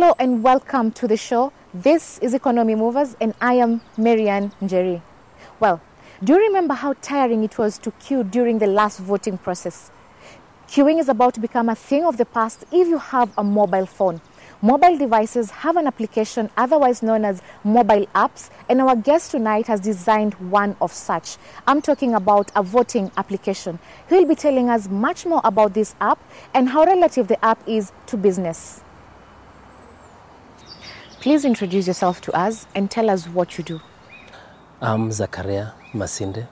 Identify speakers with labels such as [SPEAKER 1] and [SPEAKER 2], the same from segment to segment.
[SPEAKER 1] Hello and welcome to the show. This is Economy Movers and I am Maryann Njeri. Well, do you remember how tiring it was to queue during the last voting process? Queuing is about to become a thing of the past if you have a mobile phone. Mobile devices have an application otherwise known as mobile apps, and our guest tonight has designed one of such. I'm talking about a voting application. He'll be telling us much more about this app and how relative the app is to business. Please introduce yourself to us and tell us what you do.
[SPEAKER 2] I'm Zakaria Masinde.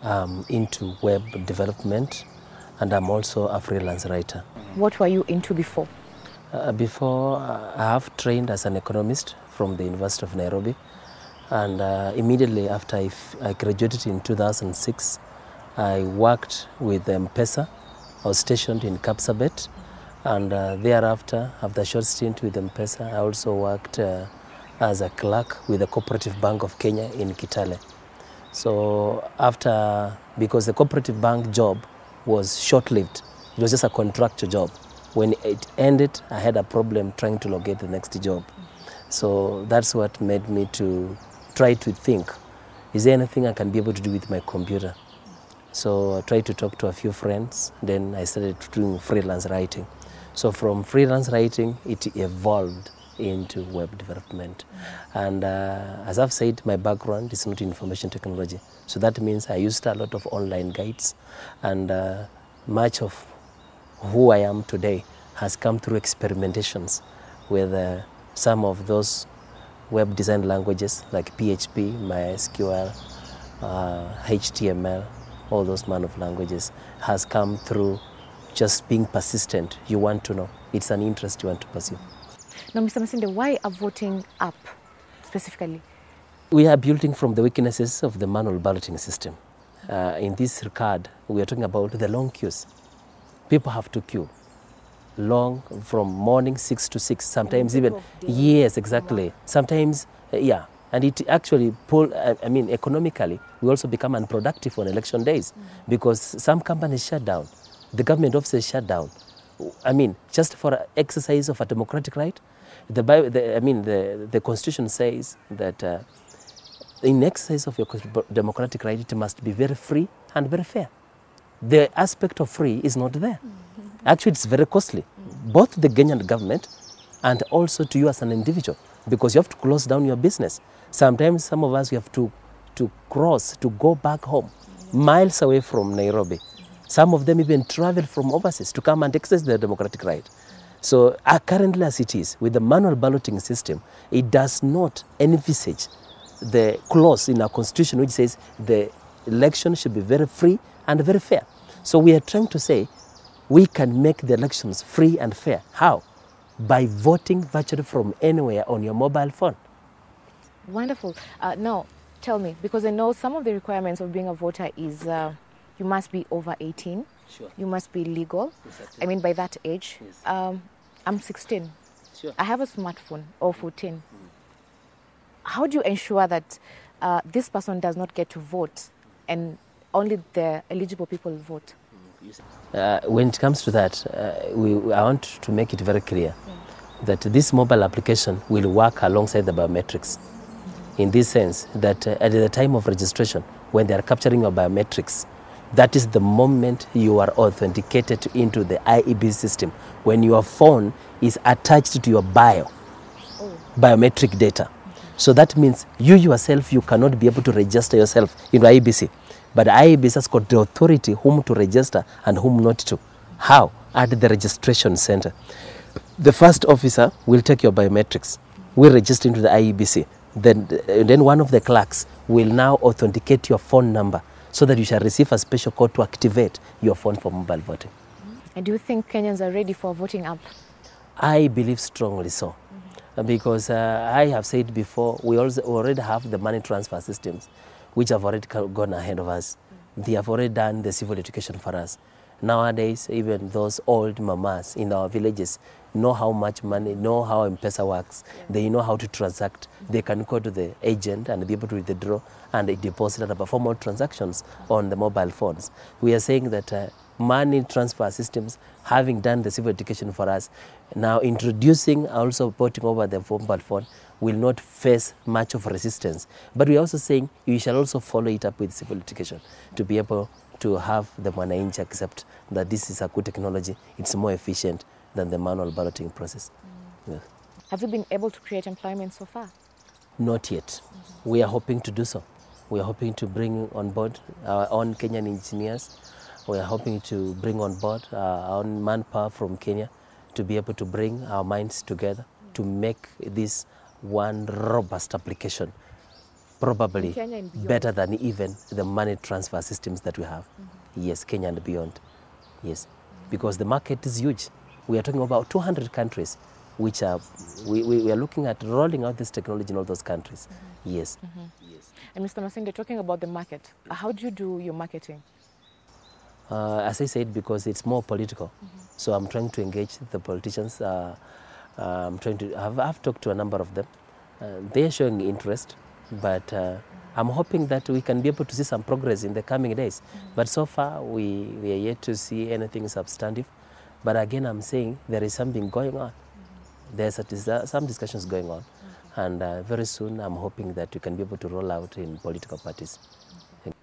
[SPEAKER 2] I'm into web development and I'm also a freelance writer.
[SPEAKER 1] What were you into before?
[SPEAKER 2] Before, I have trained as an economist from the University of Nairobi, and immediately after I graduated in 2006, I worked with M-Pesa. I was stationed in Kapsabet, and thereafter, after a short stint with M-Pesa, I also worked as a clerk with the Cooperative Bank of Kenya in Kitale. So because the Cooperative Bank job was short-lived, it was just a contractual job. When it ended, I had a problem trying to locate the next job. So that's what made me to try to think, is there anything I can be able to do with my computer? So I tried to talk to a few friends, then I started doing freelance writing. So from freelance writing, it evolved into web development. And as I've said, my background is not in information technology. So that means I used a lot of online guides, and much of who I am today has come through experimentations with some of those web design languages like PHP, MySQL, HTML, all those man of languages has come through just being persistent. You want to know. It's an interest you want to pursue.
[SPEAKER 1] Now, Mr. Masinde, why a voting app specifically?
[SPEAKER 2] We are building from the weaknesses of the manual balloting system. In this regard, we are talking about the long queues. People have to queue long from morning 6 to 6, sometimes even, yes, exactly. Sometimes, yeah. And it actually economically, we also become unproductive on election days because some companies shut down, the government offices shut down. Just for exercise of a democratic right, the Constitution says that in exercise of your democratic right, it must be very free and very fair. The aspect of free is not there. Actually, it's very costly, both the Kenyan government and also to you as an individual, because you have to close down your business. Sometimes some of us, we have to cross, to go back home, miles away from Nairobi. Some of them even travel from overseas to come and exercise their democratic right. So currently as it is, with the manual balloting system, it does not envisage the clause in our constitution which says the election should be very free and very fair. So we are trying to say we can make the elections free and fair. How? By voting virtually from anywhere on your mobile phone.
[SPEAKER 1] Wonderful. Now, tell me, because I know some of the requirements of being a voter is you must be over 18.
[SPEAKER 2] Sure.
[SPEAKER 1] You must be legal.
[SPEAKER 2] Exactly.
[SPEAKER 1] By that age. Yes. I'm 16.
[SPEAKER 2] Sure.
[SPEAKER 1] I have a smartphone, or 14. How do you ensure that this person does not get to vote and only the eligible people vote?
[SPEAKER 2] When it comes to that, I want to make it very clear that this mobile application will work alongside the biometrics. In this sense, that at the time of registration, when they are capturing your biometrics, that is the moment you are authenticated into the IEB system, when your phone is attached to your biometric data. So that means you yourself, you cannot be able to register yourself into IEBC. But IEBC has got the authority whom to register and whom not to. How? At the registration center. The first officer will take your biometrics, will register into the IEBC. Then one of the clerks will now authenticate your phone number so that you shall receive a special code to activate your phone for mobile voting.
[SPEAKER 1] And do you think Kenyans are ready for a voting app?
[SPEAKER 2] I believe strongly so. Because I have said before, we already have the money transfer systems which have already gone ahead of us. They have already done the civil education for us. Nowadays, even those old mamas in our villages, know how much money, know how M-Pesa works, they know how to transact, they can go to the agent and be able to withdraw and deposit and perform all transactions on the mobile phones. We are saying that money transfer systems, having done the civil education for us, now introducing also porting over the mobile phone will not face much of resistance. But we are also saying you shall also follow it up with civil education to be able to have the Mwananchi accept that this is a good technology, it's more efficient than the manual balloting process. Yes.
[SPEAKER 1] Have you been able to create employment so far?
[SPEAKER 2] Not yet. We are hoping to do so. We are hoping to bring on board our own Kenyan engineers. We are hoping to bring on board our own manpower from Kenya to be able to bring our minds together to make this one robust application, probably better than even the money transfer systems that we have. Yes, Kenya and beyond. Yes, because the market is huge. We are talking about 200 countries, which are, we are looking at rolling out this technology in all those countries. Yes. Yes.
[SPEAKER 1] And Mr. Masinde, talking about the market, how do you do your marketing?
[SPEAKER 2] As I said, because it's more political. So I'm trying to engage the politicians. I'm trying to, I've talked to a number of them. They're showing interest, but I'm hoping that we can be able to see some progress in the coming days. But so far, we are yet to see anything substantive. But again, I'm saying there is something going on. There's some discussions going on. And very soon, I'm hoping that we can be able to roll out in political parties.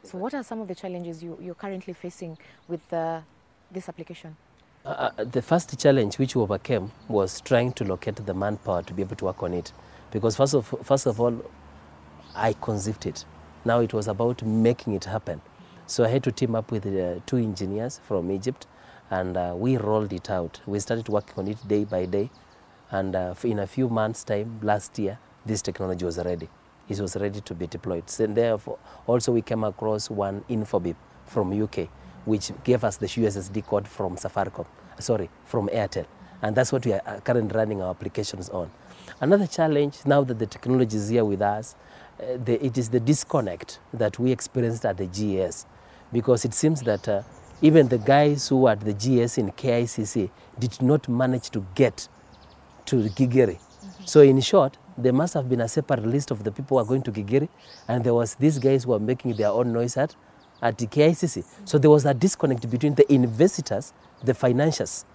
[SPEAKER 1] So what are some of the challenges you're currently facing with this application?
[SPEAKER 2] The first challenge which we overcame was trying to locate the manpower to be able to work on it. Because first of all, I conceived it. Now it was about making it happen. So I had to team up with 2 engineers from Egypt, and we rolled it out. We started working on it day by day. And in a few months' time, last year, this technology was ready. It was ready to be deployed. And therefore, also we came across one Infobip from UK, which gave us the USSD code from from Airtel. And that's what we are currently running our applications on. Another challenge, now that the technology is here with us, it is the disconnect that we experienced at the GS. Because it seems that even the guys who were at the GS in KICC did not manage to get to Gigiri. So in short, there must have been a separate list of the people who are going to Gigiri, and there was these guys who are making their own noise at the KICC. So there was a disconnect between the investors, the financiers,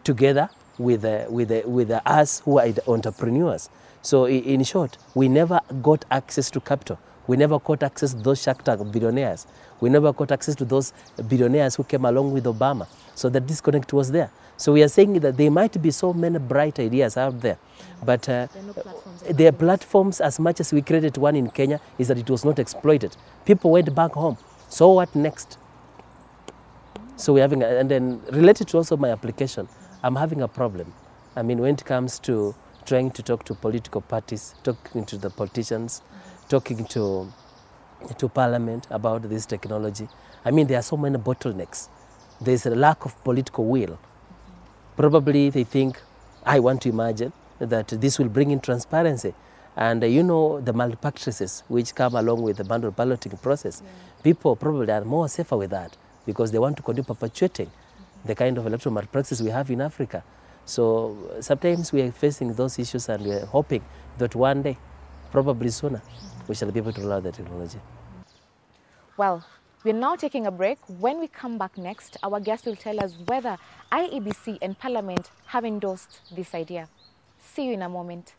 [SPEAKER 2] together with us who are the entrepreneurs. So in short, we never got access to capital. We never got access to those Shark Tank billionaires. We never got access to those billionaires who came along with Obama. So the disconnect was there. So we are saying that there might be so many bright ideas out there, but their platforms, as much as we created one in Kenya, is that it was not exploited. People went back home. So what next? So we're having, and then related to also my application, I'm having a problem. I mean, when it comes to trying to talk to political parties, talking to the politicians, talking to Parliament about this technology, I mean, there are so many bottlenecks. There's a lack of political will. Probably they think, I want to imagine that this will bring in transparency. And you know, the malpractices which come along with the manual balloting process, people probably are more safer with that because they want to continue perpetuating the kind of electoral malpractice we have in Africa. So sometimes we are facing those issues, and we are hoping that one day, probably sooner, we shall be able to roll out the technology.
[SPEAKER 1] Well, we're now taking a break. When we come back next, our guest will tell us whether IEBC and Parliament have endorsed this idea. See you in a moment.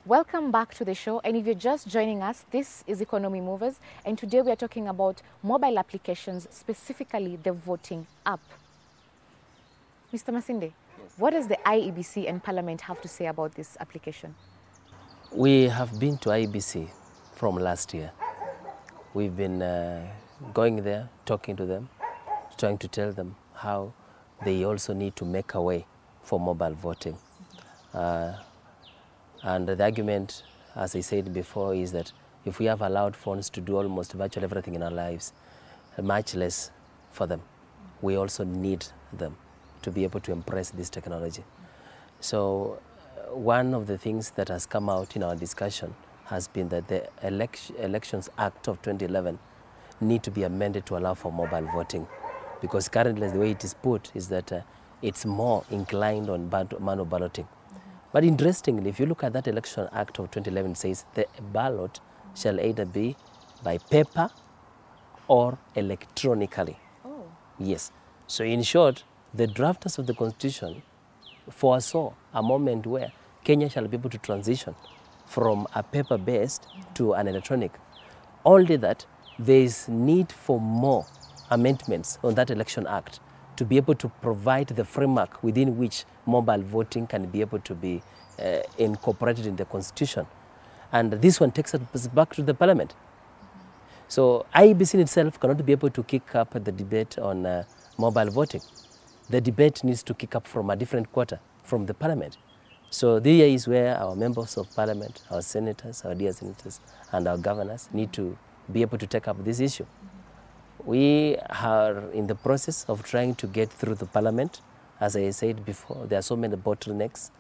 [SPEAKER 1] Welcome back to the show, and if you're just joining us, this is Economy Movers, and today we are talking about mobile applications, specifically the voting app. Mr. Masinde, what does the IEBC and Parliament have to say about this application?
[SPEAKER 2] We have been to IEBC from last year. We've been going there, talking to them, trying to tell them how they also need to make a way for mobile voting. And the argument, as I said before, is that if we have allowed phones to do almost virtually everything in our lives, much less for them, we also need them to be able to embrace this technology. So one of the things that has come out in our discussion has been that the Elections Act of 2011 need to be amended to allow for mobile voting, because currently the way it is put is that it's more inclined on manual balloting. But interestingly, if you look at that Election Act of 2011, it says the ballot shall either be by paper or electronically.
[SPEAKER 1] Oh.
[SPEAKER 2] Yes. So in short, the drafters of the Constitution foresaw a moment where Kenya shall be able to transition from a paper-based to an electronic. Only that there is need for more amendments on that Election Act to be able to provide the framework within which mobile voting can be able to be incorporated in the Constitution. And this one takes us back to the Parliament. So IEBC in itself cannot be able to kick up the debate on mobile voting. The debate needs to kick up from a different quarter, from the Parliament. So there is where our members of Parliament, our senators, our dear senators, and our governors need to be able to take up this issue. We are in the process of trying to get through the Parliament. As I said before, there are so many bottlenecks.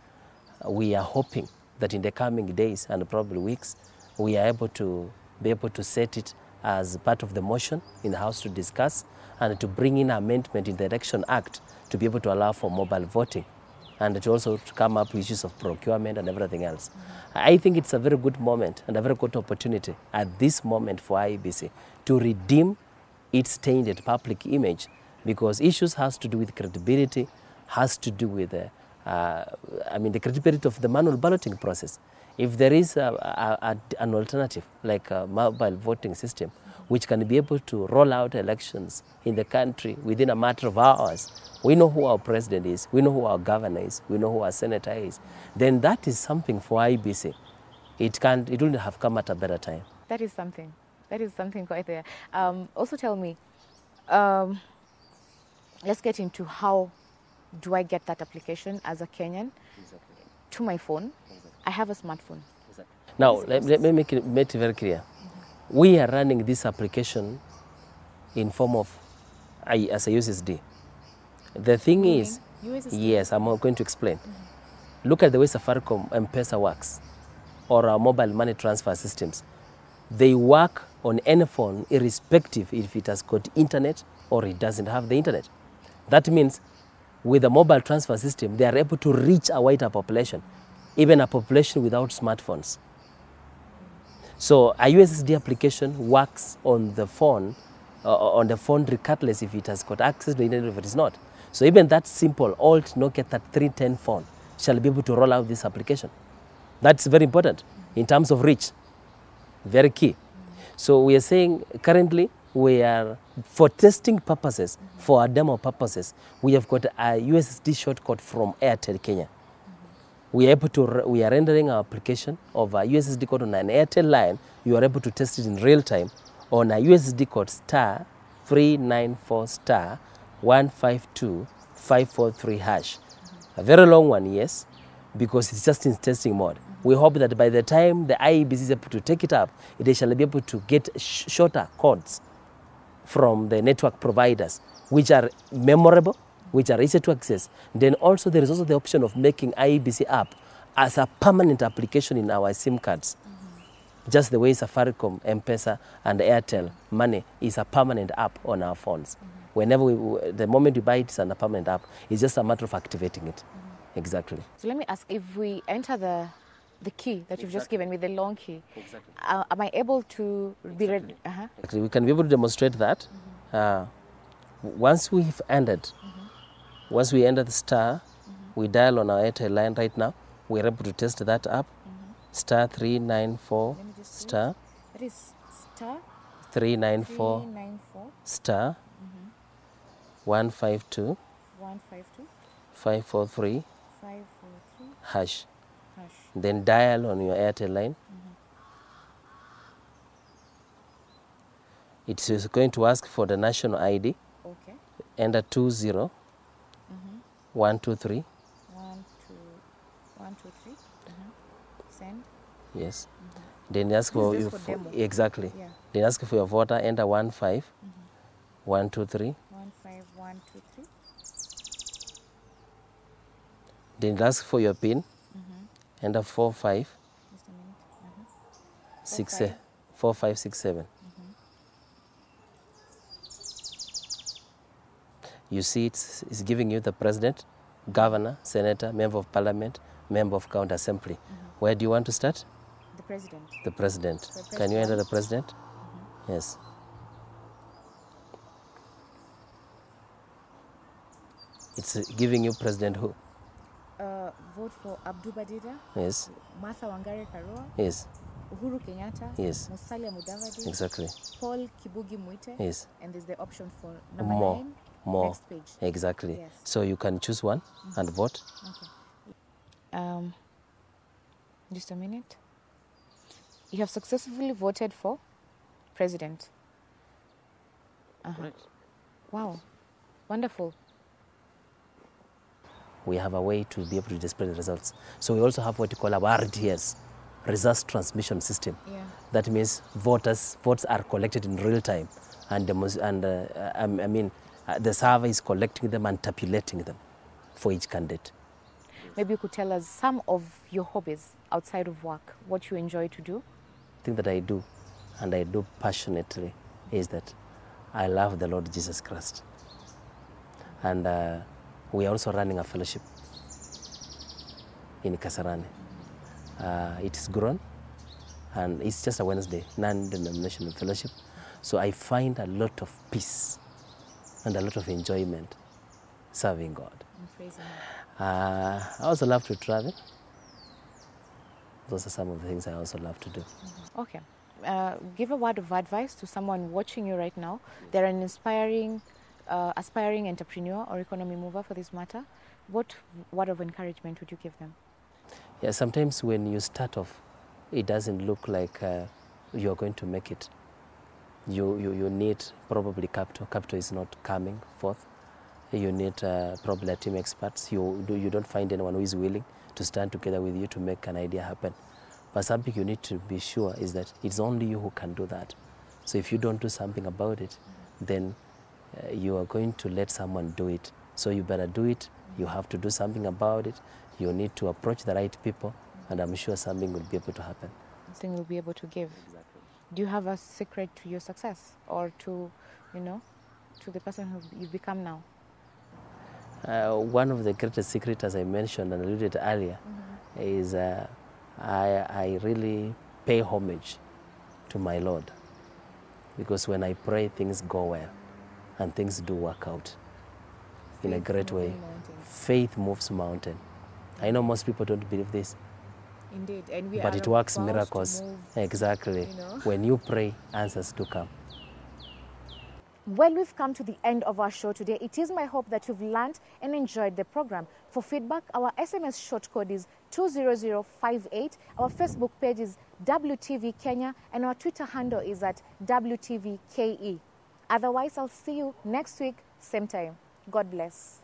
[SPEAKER 2] We are hoping that in the coming days and probably weeks, we are able to be able to set it as part of the motion in the House to discuss and to bring in amendment in the Election Act to be able to allow for mobile voting and to also to come up with issues of procurement and everything else. I think it's a very good moment and a very good opportunity at this moment for IEBC to redeem its tainted public image, because issues has to do with credibility, has to do with the credibility of the manual balloting process. If there is an alternative like a mobile voting system which can be able to roll out elections in the country within a matter of hours, we know who our president is, we know who our governor is, we know who our senator is, then that is something for IEBC. It wouldn't have come at a better time.
[SPEAKER 1] That is something. That is something quite there. Also tell me, let's get into how do I get that application as a Kenyan to my phone. I have a smartphone.
[SPEAKER 2] Now, let me make it very clear. We are running this application in form of as a USSD. The thing is,
[SPEAKER 1] USSD?
[SPEAKER 2] yes, I'm going to explain. Look at the way Safaricom M-Pesa works, or our mobile money transfer systems. They work on any phone irrespective if it has got internet or it doesn't have the internet. That means with a mobile transfer system, they are able to reach a wider population, even a population without smartphones. So a USSD application works on the phone regardless if it has got access to the internet or if it is not. So even that simple old Nokia 3310 phone shall be able to roll out this application. That's very important in terms of reach, very key. So we are saying currently we are, for testing purposes, for our demo purposes, we have got a USSD shortcut from Airtel Kenya. We are rendering our application of a USSD code on an Airtel line. You are able to test it in real time on a USSD code *394 *152 543 hash. A very long one, yes, because it's just in testing mode. We hope that by the time the IEBC is able to take it up, they shall be able to get shorter codes from the network providers, which are memorable, which are easy to access. Then also there is also the option of making IEBC app as a permanent application in our SIM cards. Just the way Safaricom, M-Pesa, and Airtel Money is a permanent app on our phones. Whenever the moment we buy it, it's a permanent app. It's just a matter of activating it. Exactly.
[SPEAKER 1] So let me ask, if we enter the key that you've just given me, the long key, am I able to be ready?
[SPEAKER 2] We can be able to demonstrate that. Once we've ended, once we enter the star, we dial on our Airtel line right now, we're able to test that app. *394 star.
[SPEAKER 1] That is star
[SPEAKER 2] 394 star 152 543 hash. Then dial on your Airtel line. It is going to ask for the national ID.
[SPEAKER 1] Okay.
[SPEAKER 2] Enter 20 123.
[SPEAKER 1] 123. Send.
[SPEAKER 2] Yes. Then ask for you
[SPEAKER 1] demo.
[SPEAKER 2] Exactly.
[SPEAKER 1] Yeah.
[SPEAKER 2] Then ask for your voter. Enter 15 123.
[SPEAKER 1] 15123.
[SPEAKER 2] Then it asks for your PIN. Enter 45
[SPEAKER 1] Just a minute.
[SPEAKER 2] 4567. You see it's giving you the president, governor, senator, member of parliament, member of county assembly. Where do you want to start?
[SPEAKER 1] The president.
[SPEAKER 2] The president.
[SPEAKER 1] So
[SPEAKER 2] Can you enter the
[SPEAKER 1] press
[SPEAKER 2] president? Yes. It's giving you president who?
[SPEAKER 1] Vote for Abdu Badida,
[SPEAKER 2] Yes.
[SPEAKER 1] Martha Wangari Karua,
[SPEAKER 2] Yes.
[SPEAKER 1] Uhuru Kenyatta,
[SPEAKER 2] Yes.
[SPEAKER 1] Musalia Mudavadi,
[SPEAKER 2] Exactly.
[SPEAKER 1] Paul Kibugi Muite,
[SPEAKER 2] Yes.
[SPEAKER 1] and there's the option for number
[SPEAKER 2] More.
[SPEAKER 1] 9,
[SPEAKER 2] More.
[SPEAKER 1] next page.
[SPEAKER 2] Exactly.
[SPEAKER 1] Yes.
[SPEAKER 2] So you can choose one and vote.
[SPEAKER 1] Okay. Just a minute. You have successfully voted for president.
[SPEAKER 2] Right.
[SPEAKER 1] Wow. Wonderful.
[SPEAKER 2] We have a way to be able to display the results. So we also have what we call our RTS, results transmission system.
[SPEAKER 1] Yeah.
[SPEAKER 2] That means votes are collected in real time, and the server is collecting them and tabulating them for each candidate.
[SPEAKER 1] Maybe you could tell us some of your hobbies outside of work, what you enjoy to do.
[SPEAKER 2] The thing that I do, and I do passionately, is that I love the Lord Jesus Christ. And we are also running a fellowship in Kasarani. It's grown, and it's just a Wednesday, non-denominational fellowship. So I find a lot of peace and a lot of enjoyment serving God.
[SPEAKER 1] And praising Him.
[SPEAKER 2] I also love to travel. Those are some of the things I also love to do.
[SPEAKER 1] Okay. Give a word of advice to someone watching you right now. They're an inspiring, aspiring entrepreneur or economy mover for this matter. What word of encouragement would you give them?
[SPEAKER 2] Yeah, sometimes when you start off, it doesn't look like you're going to make it. You need probably capital. Capital is not coming forth. You need probably a team experts. You don't find anyone who is willing to stand together with you to make an idea happen. But something you need to be sure is that it's only you who can do that. So if you don't do something about it, then you are going to let someone do it. So you better do it. You have to do something about it. You need to approach the right people, and I'm sure something will be able to happen.
[SPEAKER 1] Something you'll be able to give.
[SPEAKER 2] Exactly.
[SPEAKER 1] Do you have a secret to your success, or to, to the person who you've become now?
[SPEAKER 2] One of the greatest secrets, as I mentioned and alluded earlier, is I really pay homage to my Lord. Because when I pray, things go well and things do work out in a great way. Faith moves mountain. I know most people don't believe this.
[SPEAKER 1] Indeed, and
[SPEAKER 2] but it works miracles. Exactly. When you pray, answers do come.
[SPEAKER 1] Well, we've come to the end of our show today. It is my hope that you've learned and enjoyed the program. For feedback, our SMS short code is 20058. Our Facebook page is WTV Kenya, and our Twitter handle is at WTVKE. Otherwise, I'll see you next week, same time. God bless.